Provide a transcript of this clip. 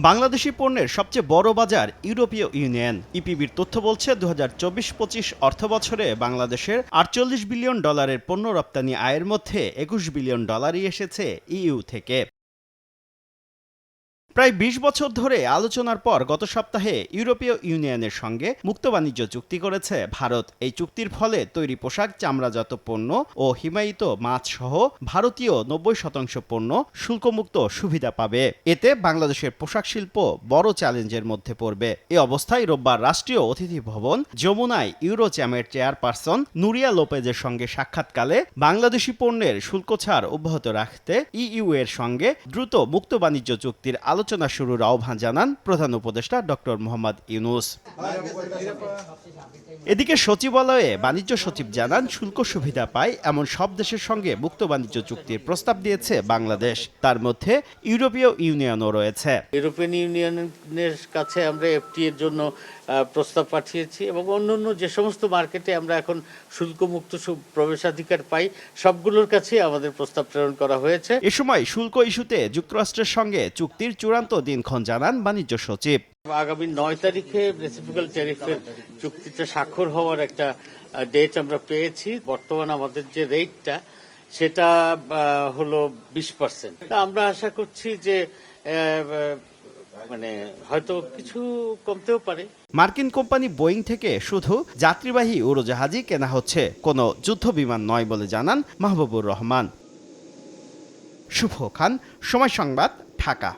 বাংলাদেশি পণ্যের সবচেয়ে বড় বাজার ইউরোপীয় ইউনিয়ন। ইপিবির তথ্য বলছে ২০২৪-২৫ অর্থবছরে বাংলাদেশের ৪৮ বিলিয়ন ডলারের পণ্য রপ্তানি আয়ের মধ্যে ২১ বিলিয়ন ডলারই এসেছে ইইউ থেকে। প্রায় ২০ বছর ধরে আলোচনার পর গত সপ্তাহে ইউরোপীয় ইউনিয়নের সঙ্গে মুক্ত বাণিজ্য চুক্তি করেছে ভারত। এই চুক্তির ফলে তৈরি পোশাক, চামড়াজাত পণ্য ও হিমায়িত মাছ সহ ভারতীয় ৯০% পণ্য শুল্কমুক্ত সুবিধা পাবে। এতে বাংলাদেশের পোশাক শিল্প বড় চ্যালেঞ্জের মধ্যে পড়বে। এ অবস্থায় রোববার রাষ্ট্রীয় অতিথি ভবন যমুনায় ইউরোচ্যামের চেয়ারপারসন নুরিয়া লোপেজের সঙ্গে সাক্ষাৎকালে বাংলাদেশি পণ্যের শুল্ক ছাড় অব্যাহত রাখতে ইইউ এর সঙ্গে দ্রুত মুক্ত বাণিজ্য চুক্তির আলোচনা শুরুর আহ্বান জানান প্রধান উপদেষ্টা ডক্টর মোহাম্মদ ইউনূস। এদিকে সচিবালয়ে বাণিজ্য সচিব জানান, শুল্ক সুবিধা পায় এমন সব দেশের সঙ্গে মুক্ত বাণিজ্য চুক্তির প্রস্তাব দিয়েছে বাংলাদেশ। তার মধ্যে ইউরোপীয় ইউনিয়নও রয়েছে। ইউরোপিয়ান ইউনিয়নের কাছে আমরা এফটি এর জন্য প্রস্তাব পাঠিয়েছি এবং অন্যান্য যে সমস্ত মার্কেটে আমরা এখন শুল্কমুক্ত প্রবেশাধিকার পাই সবগুলোর কাছে আমাদের প্রস্তাব প্রেরণ করা হয়েছে। এ সময় শুল্ক ইস্যুতে যুক্তরাষ্ট্রের সঙ্গে চুক্তির চূড়ান্ত দিনক্ষণ জানান বাণিজ্য সচিব। আগামী ৯ তারিখে রেসিপ্রোকাল ট্যারিফের চুক্তিতে স্বাক্ষর হওয়ার একটা ডেট আমরা পেয়েছি। বর্তমান আমাদের যে রেটটা সেটা হলো 20%। আমরা আশা করছি যে হয়তো কিছু কমতেও পারে। মার্কিন কোম্পানি বোয়িং থেকে শুধু যাত্রীবাহী উড়োজাহাজই কেনা হচ্ছে, কোনো যুদ্ধ বিমান নয় বলে জানান মাহবুবুর রহমান। শুভ খান, সময় সংবাদ, ঢাকা।